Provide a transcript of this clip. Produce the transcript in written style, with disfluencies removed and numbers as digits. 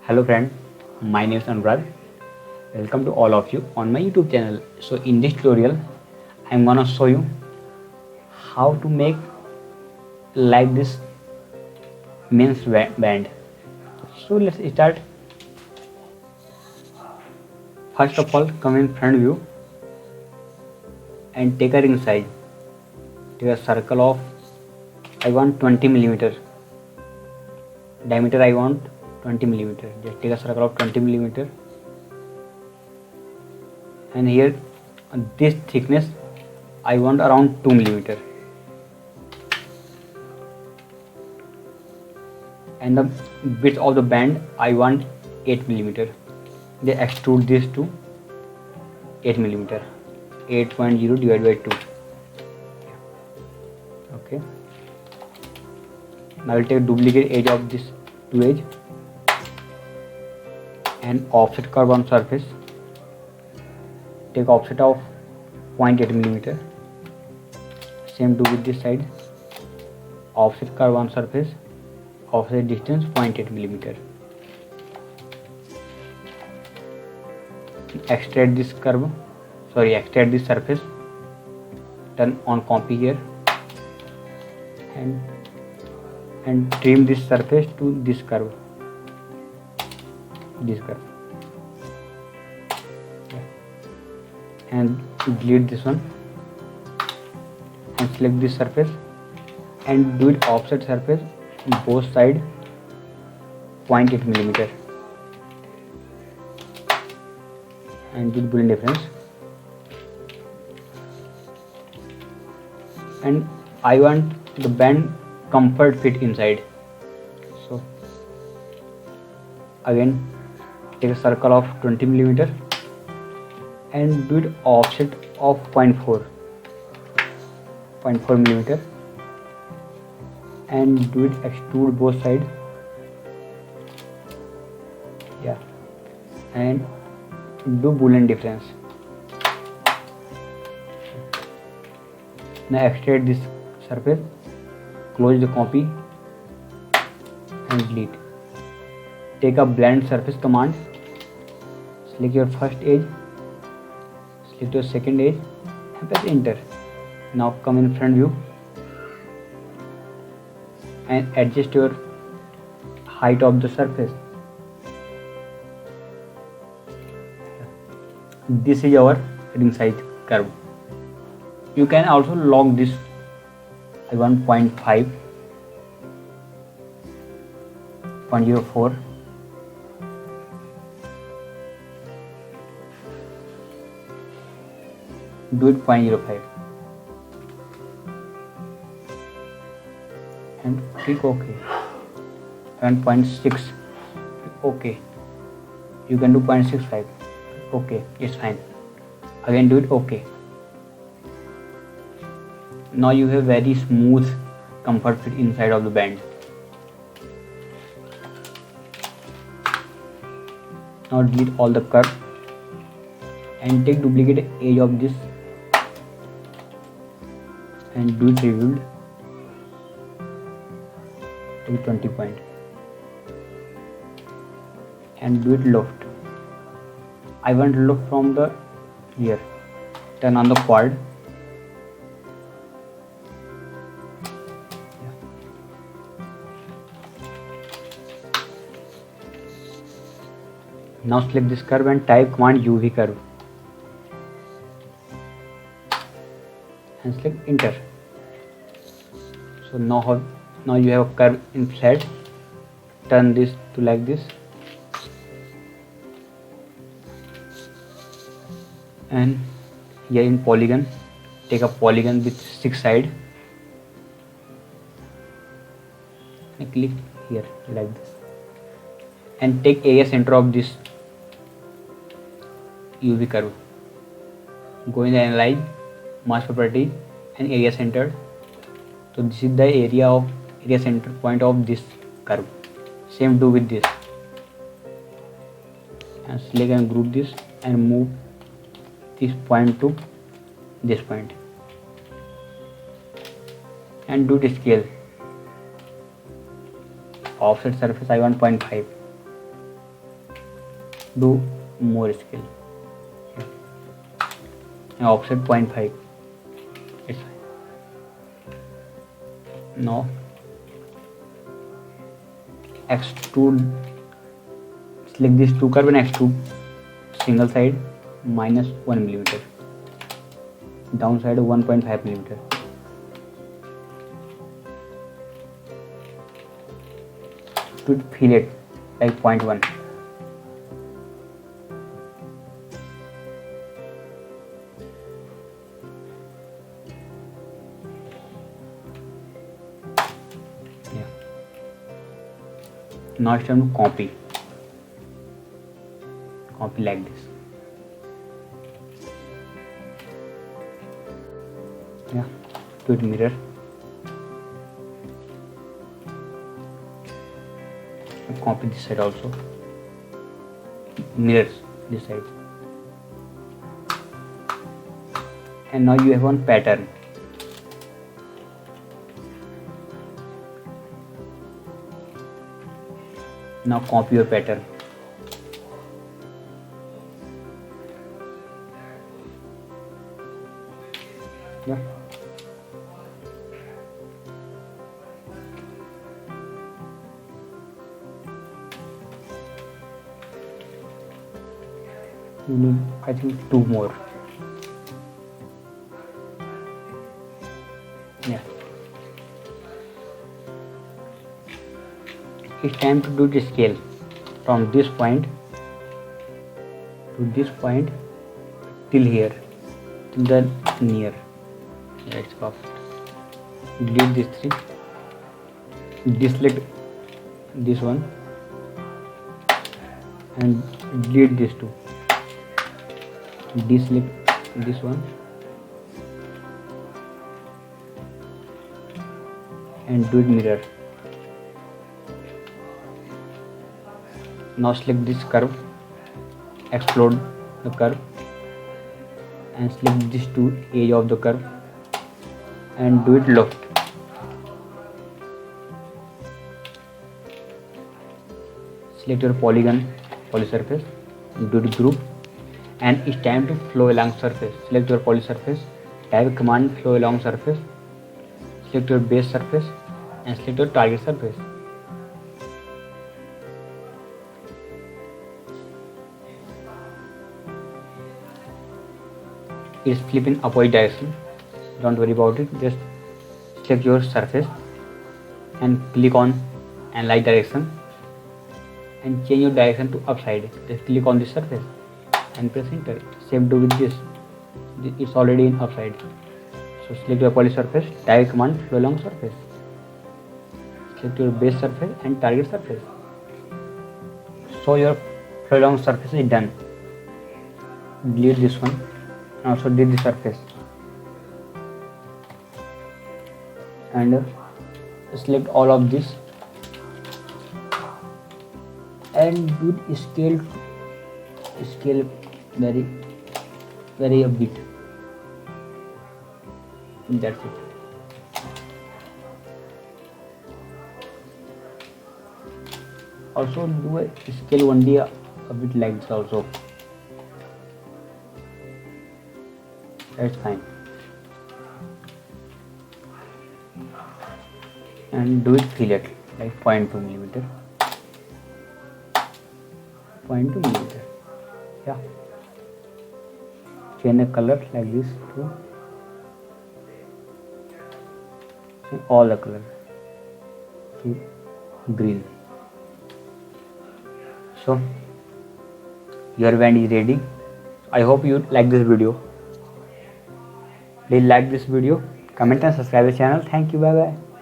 Hello friend, my name is Anurag. Welcome to all of you on my YouTube channel. So in this tutorial, I'm gonna show you how to make like this men's band. So let's start. First of all, come in front view and take a ring size. Take a circle of I want 20 millimeter. Diameter I want 20 millimeter. Just take a circle of 20 millimeter. And here this thickness I want around 2 millimeter. And the width of the band I want 8 millimeter. They extrude this to 8 millimeter. 8.0 divided by 2. Okay. Now I will take duplicate edge of this two edge and offset curve on surface. Take offset of 0.8 millimeter. Same do with this side. Offset curve on surface. Offset distance 0.8 millimeter. Extrude this curve. Extrude this surface. Turn on copy here. And trim this surface to this curve. And delete this one and select this surface and do it offset surface on both sides 0.8 millimeter and do the boolean difference. And I want the band comfort fit inside. So again take a circle of 20 millimeter and do it offset of 0.4 millimeter and do it extrude both sides. And do boolean difference. Now extrude this surface, close the copy and delete. Take a blend surface command, select your first edge, select your second edge and press enter. Now come in front view and adjust your height of the surface. This is our ring size curve. You can also lock this. I want 0.5, 0.04, do it 0.05 and click OK. And 0.6, OK. You can do 0.65. OK, it's fine. Again do it OK. Now you have very smooth comfort fit inside of the band. Now delete all the curve and take duplicate edge of this and do it revealed to 20 point and do it loft. I want loft from the here. Turn on the quad. Now select this curve and type command UV curve and select enter. So now you have a curve in flat. Turn this to like this and here in polygon take a polygon with 6 sides and click here like this and take area center of this UV curve. Go in the analyze, mass property and area center. So this is the area center point of this curve. Same do with this and select and group this and move this point to this point and do the scale. Offset surface I want 0.5 do more scale. And offset 0.5. It's fine. Now extrude. Select these two curve and extrude single side minus 1 millimeter. Downside 1.5 millimeter. To fillet like 0.1. Yeah. Now it's time to copy. Copy like this. Yeah. To it mirror. Copy this side also. Mirrors this side. And now you have one pattern. Now copy your pattern. Yeah. You need, I think, 2 more. Yeah. It's time to do the scale from this point to this point till here to the near. Yeah, it's perfect. Delete these 3. Deselect this one and delete these 2. Deselect this one and do it mirror. Now select this curve, explode the curve and select these 2 edge of the curve and do it loft. Select your polygon, polysurface, do the group. And it's time to flow along surface. Select your poly surface, type command flow along surface, select your base surface and select your target surface. It's flip in opposite direction. Don't worry about it. Just select your surface and click on analyze direction and change your direction to upside. Just click on this surface and press enter. Same do with this. It's already in upside. So select your poly surface, type command flow along surface. Select your base surface and target surface. So your flow along surface is done. Delete this one and also delete the surface. And select all of this and do scale very a bit. That's it. Also do a scale only a bit like this also. That's fine. And do it fillet like 0.2 millimeter. 0.2 millimeter. Yeah. Change the color like this too. Change all the color to green. So your band is ready. I hope you like this video. Please like this video, comment and subscribe the channel. Thank you. Bye bye.